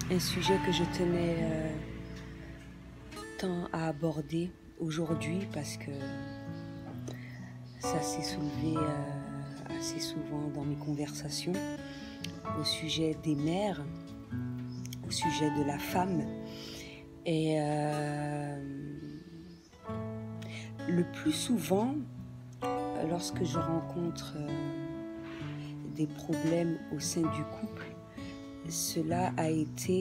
un sujet que je tenais tant à aborder aujourd'hui parce que ça s'est soulevé assez souvent dans mes conversations au sujet des mères, au sujet de la femme. Et le plus souvent, lorsque je rencontre des problèmes au sein du couple, cela a été,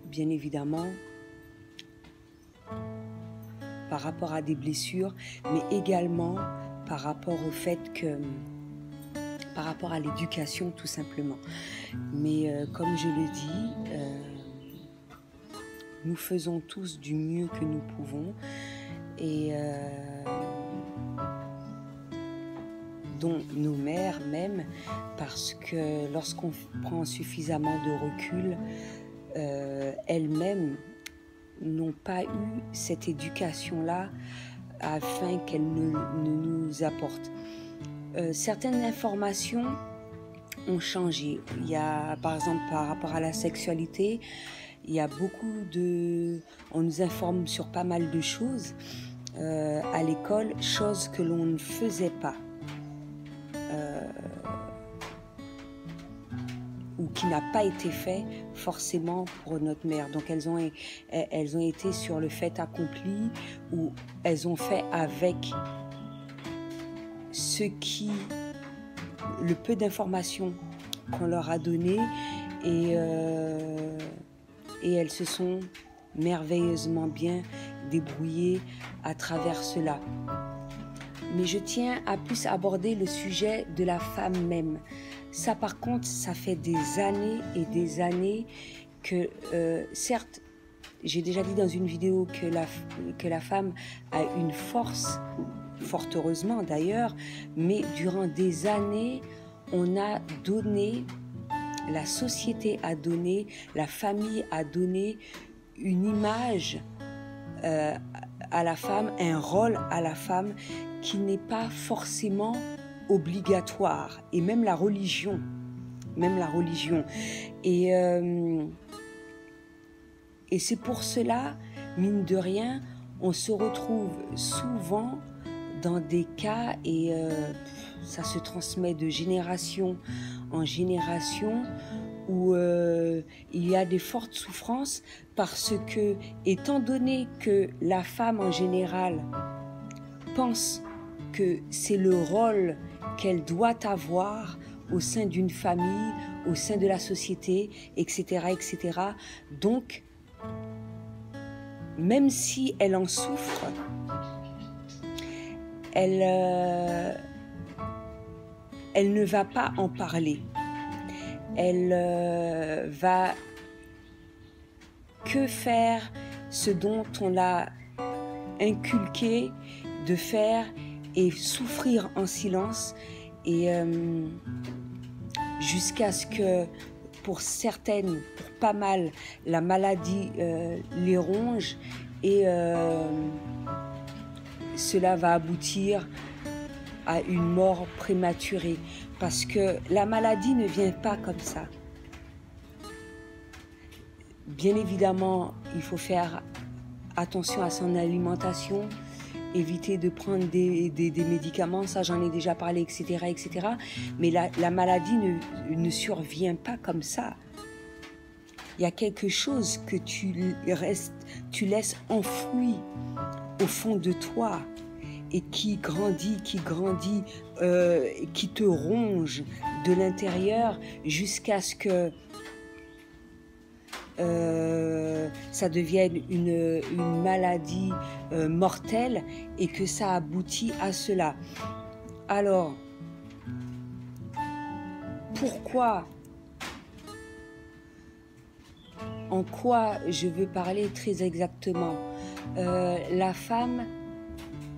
bien évidemment, par rapport à des blessures, mais également par rapport au fait que, par rapport à l'éducation tout simplement. Mais comme je le dis, nous faisons tous du mieux que nous pouvons et dont nos mères même, parce que lorsqu'on prend suffisamment de recul, elles-mêmes n'ont pas eu cette éducation-là afin qu'elles ne nous apportent. Certaines informations ont changé. Il y a, par exemple, par rapport à la sexualité, il y a beaucoup de... On nous informe sur pas mal de choses à l'école, choses que l'on ne faisait pas. Ou qui n'a pas été fait forcément pour notre mère. Donc elles ont été sur le fait accompli ou elles ont fait avec le peu d'informations qu'on leur a donné et elles se sont merveilleusement bien débrouillées à travers cela. Mais je tiens à plus aborder le sujet de la femme même. Ça, par contre, ça fait des années et des années que, certes, j'ai déjà dit dans une vidéo que la femme a une force, fort heureusement d'ailleurs, mais durant des années, on a donné, la société a donné, la famille a donné une image à la femme, un rôle à la femme qui n'est pas forcément obligatoire, et même la religion. Et c'est pour cela, mine de rien, on se retrouve souvent dans des cas, et ça se transmet de génération en génération, où il y a des fortes souffrances parce que, étant donné que la femme en général pense que c'est le rôle qu'elle doit avoir au sein d'une famille, au sein de la société, etc., etc. Donc, même si elle en souffre, elle ne va pas en parler. Elle va que faire ce dont on l'a inculqué de faire et souffrir en silence, et jusqu'à ce que, pour certaines, pour pas mal, la maladie les ronge, et cela va aboutir à une mort prématurée, parce que la maladie ne vient pas comme ça. Bien évidemment, il faut faire attention à son alimentation, éviter de prendre des médicaments, ça j'en ai déjà parlé, etc., etc. Mais la maladie ne survient pas comme ça. Il y a quelque chose que tu laisses enfoui au fond de toi et qui grandit, qui te ronge de l'intérieur jusqu'à ce que ça devienne une maladie mortelle, et que ça aboutit à cela. Alors, pourquoi, en quoi je veux parler très exactement? La femme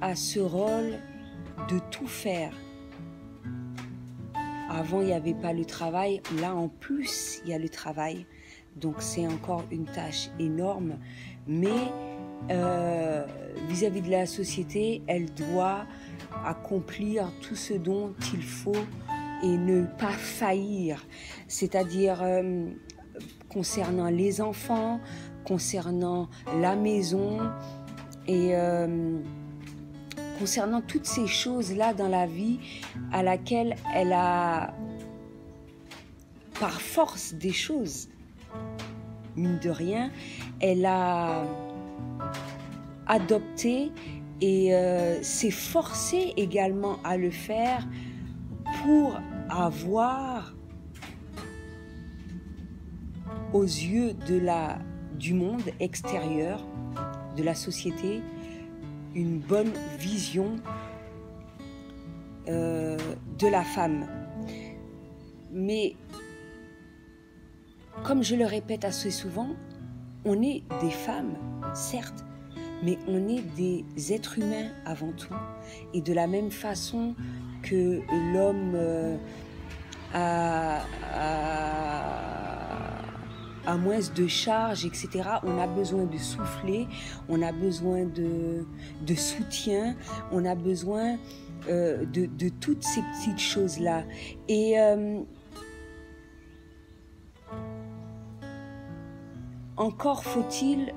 a ce rôle de tout faire. Avant, il n'y avait pas le travail. Là, en plus, il y a le travail. Donc, c'est encore une tâche énorme. Mais vis-à-vis de la société, elle doit accomplir tout ce dont il faut et ne pas faillir. C'est-à-dire, concernant les enfants, concernant la maison et concernant toutes ces choses-là dans la vie à laquelle elle a, par force des choses, mine de rien, elle a adopté et s'est forcée également à le faire pour avoir aux yeux du monde extérieur, de la société, une bonne vision de la femme. Mais comme je le répète assez souvent, on est des femmes, certes, mais on est des êtres humains avant tout. Et de la même façon que l'homme a moins de charge, etc., on a besoin de souffler, on a besoin de soutien, on a besoin de toutes ces petites choses-là. Et encore faut-il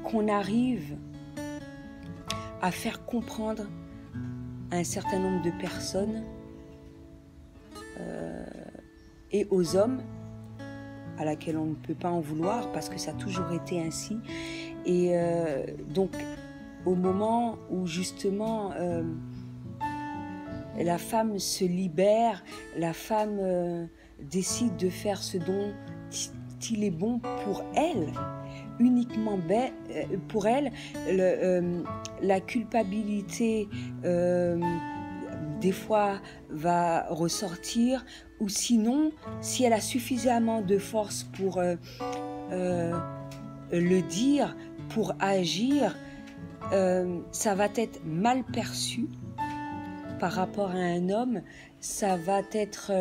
qu'on arrive à faire comprendre à un certain nombre de personnes et aux hommes, à laquelle on ne peut pas en vouloir parce que ça a toujours été ainsi. Et donc, au moment où justement la femme se libère, la femme décide de faire ce dont il est bon pour elle, uniquement pour elle, la culpabilité des fois va ressortir, ou sinon, si elle a suffisamment de force pour le dire, pour agir, ça va être mal perçu par rapport à un homme, ça va être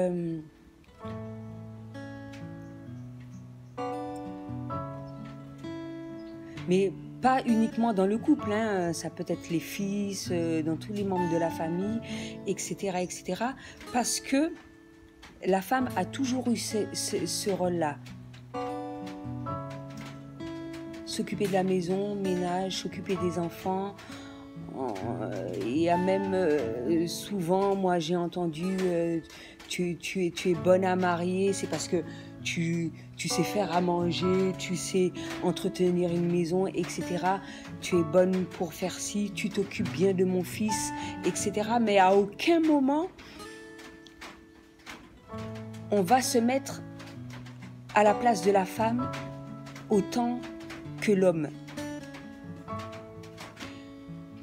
mais pas uniquement dans le couple, hein. Ça peut être les fils, dans tous les membres de la famille, etc., etc. Parce que la femme a toujours eu ce rôle-là. S'occuper de la maison, ménage, s'occuper des enfants. Il y a même souvent, moi j'ai entendu, tu es bonne à marier, c'est parce que tu sais faire à manger, tu sais entretenir une maison, etc. Tu es bonne pour faire ci, tu t'occupes bien de mon fils, etc. Mais à aucun moment, on va se mettre à la place de la femme autant que l'homme.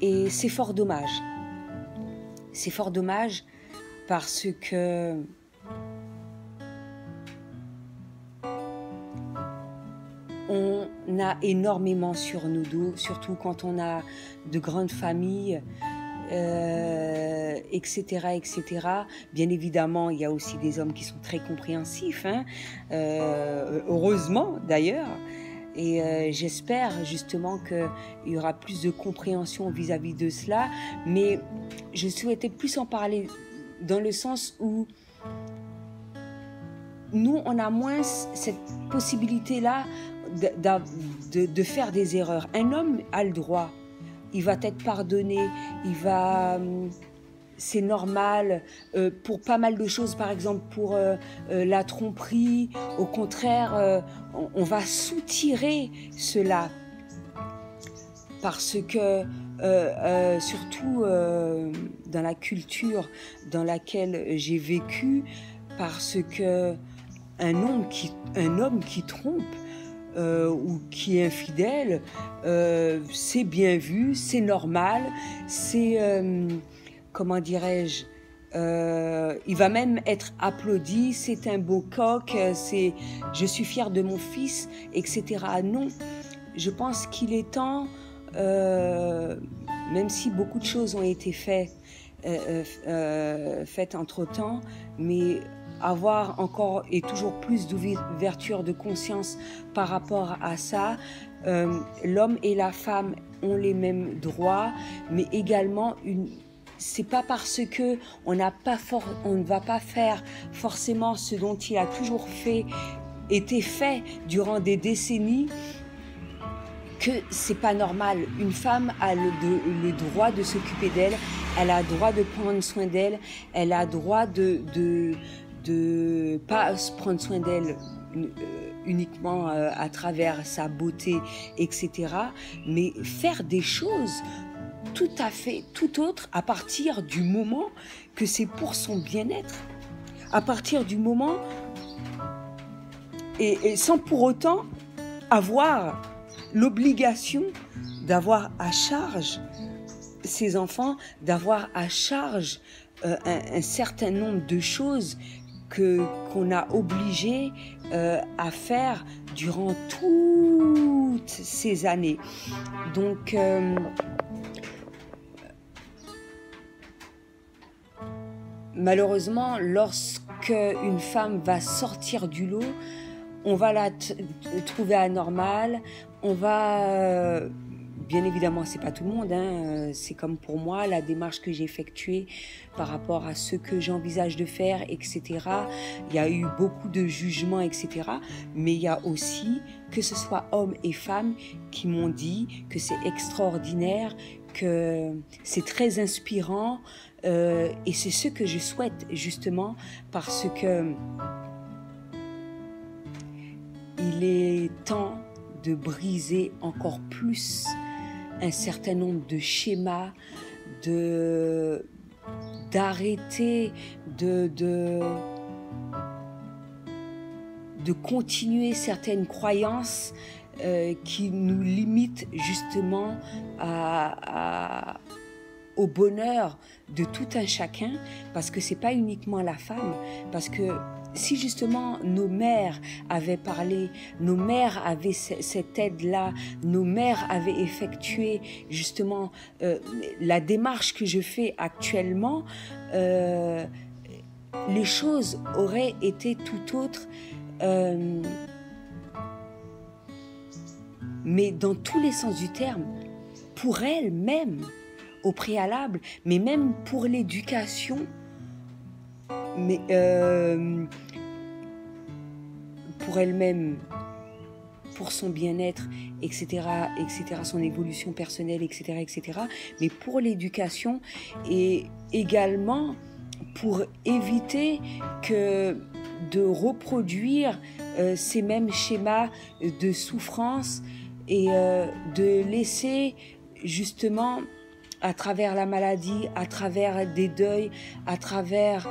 Et c'est fort dommage. C'est fort dommage parce que on a énormément sur nos dos, surtout quand on a de grandes familles, etc., etc. Bien évidemment, il y a aussi des hommes qui sont très compréhensifs, hein, heureusement d'ailleurs. Et j'espère justement qu'il y aura plus de compréhension vis-à-vis de cela. Mais je souhaitais plus en parler dans le sens où nous, on a moins cette possibilité-là de faire des erreurs. Un homme a le droit. Il va être pardonné. Il va... c'est normal pour pas mal de choses, par exemple pour la tromperie. Au contraire, on va soutirer cela parce que surtout dans la culture dans laquelle j'ai vécu, parce que un homme qui trompe ou qui est infidèle, c'est bien vu, c'est normal, c'est comment dirais-je, il va même être applaudi, c'est un beau coq, c'est je suis fière de mon fils, etc. Non, je pense qu'il est temps, même si beaucoup de choses ont été faites entre-temps, mais avoir encore et toujours plus d'ouverture de conscience par rapport à ça. L'homme et la femme ont les mêmes droits, mais également c'est pas parce que on ne va pas faire forcément ce dont il a toujours fait été fait durant des décennies que c'est pas normal. Une femme a le droit de s'occuper d'elle, elle a le droit de prendre soin d'elle, elle a le droit de pas se prendre soin d'elle uniquement à travers sa beauté, etc. Mais faire des choses tout à fait tout autres à partir du moment que c'est pour son bien-être. À partir du moment et sans pour autant avoir l'obligation d'avoir à charge ses enfants, d'avoir à charge un certain nombre de choses qu'on a obligé à faire durant toutes ces années. Donc, malheureusement, lorsque une femme va sortir du lot, on va la trouver anormale, on va... bien évidemment, c'est pas tout le monde, hein, c'est comme pour moi, la démarche que j'ai effectuée par rapport à ce que j'envisage de faire, etc. Il y a eu beaucoup de jugements, etc. Mais il y a aussi, que ce soit hommes et femmes, qui m'ont dit que c'est extraordinaire, que c'est très inspirant, et c'est ce que je souhaite justement, parce que il est temps de briser encore plus un certain nombre de schémas, d'arrêter de continuer certaines croyances qui nous limitent justement au bonheur de tout un chacun, parce que c'est pas uniquement la femme, parce que si justement nos mères avaient parlé, nos mères avaient cette aide-là, nos mères avaient effectué justement la démarche que je fais actuellement, les choses auraient été tout autres, mais dans tous les sens du terme, pour elles-mêmes, au préalable, mais même pour l'éducation, mais pour elle-même, pour son bien-être, etc., son évolution personnelle, etc., mais pour l'éducation et également pour éviter de reproduire ces mêmes schémas de souffrance et de laisser justement, à travers la maladie, à travers des deuils, à travers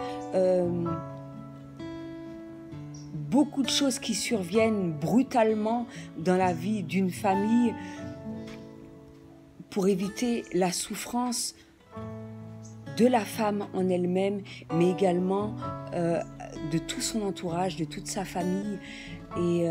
beaucoup de choses qui surviennent brutalement dans la vie d'une famille, pour éviter la souffrance de la femme en elle-même, mais également de tout son entourage, de toute sa famille. Et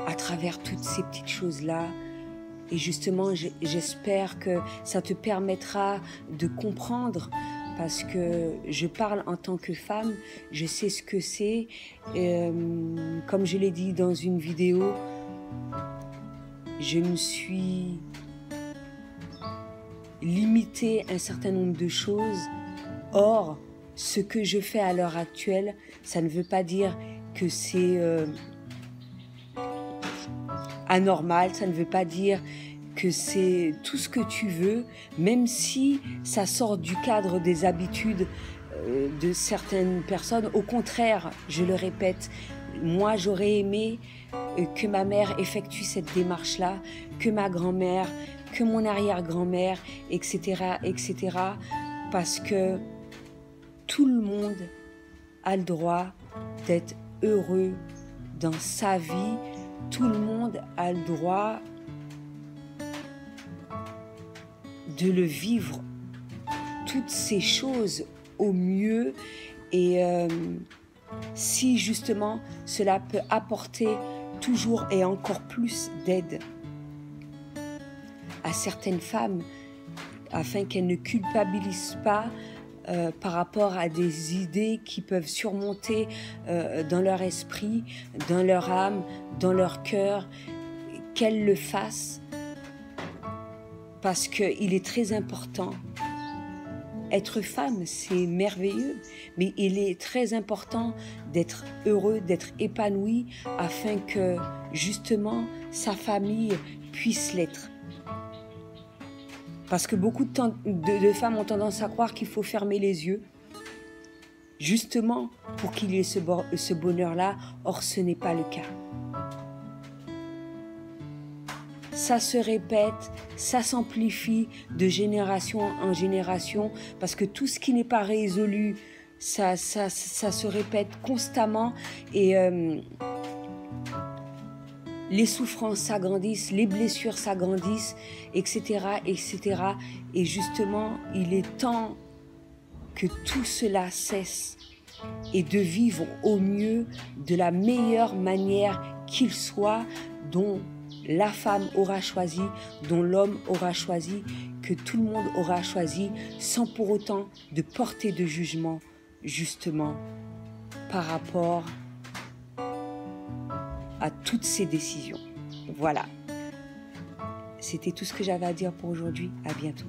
à travers toutes ces petites choses-là, et justement, j'espère que ça te permettra de comprendre, parce que je parle en tant que femme, je sais ce que c'est. Comme je l'ai dit dans une vidéo, je me suis limitée un certain nombre de choses. Or, ce que je fais à l'heure actuelle, ça ne veut pas dire que c'est anormal, ça ne veut pas dire que c'est tout ce que tu veux, même si ça sort du cadre des habitudes de certaines personnes. Au contraire, je le répète, moi j'aurais aimé que ma mère effectue cette démarche-là, que ma grand-mère, que mon arrière-grand-mère, etc., parce que tout le monde a le droit d'être heureux dans sa vie. Tout le monde a le droit de le vivre, toutes ces choses au mieux. Et si justement cela peut apporter toujours et encore plus d'aide à certaines femmes, afin qu'elles ne culpabilisent pas par rapport à des idées qui peuvent surmonter dans leur esprit, dans leur âme, dans leur cœur, qu'elles le fassent. parce qu'il est très important. Être femme, c'est merveilleux, mais il est très important d'être heureux, d'être épanoui, afin que, justement, sa famille puisse l'être. Parce que beaucoup de femmes ont tendance à croire qu'il faut fermer les yeux, justement, pour qu'il y ait ce bonheur-là. Or, ce n'est pas le cas. Ça se répète, ça s'amplifie de génération en génération, parce que tout ce qui n'est pas résolu, ça se répète constamment, et les souffrances s'agrandissent, les blessures s'agrandissent, etc., etc. Et justement, il est temps que tout cela cesse et de vivre au mieux, de la meilleure manière qu'il soit, dont la femme aura choisi, dont l'homme aura choisi, que tout le monde aura choisi, sans pour autant de porter de jugement, justement, par rapport à toutes ces décisions. Voilà. C'était tout ce que j'avais à dire pour aujourd'hui. À bientôt.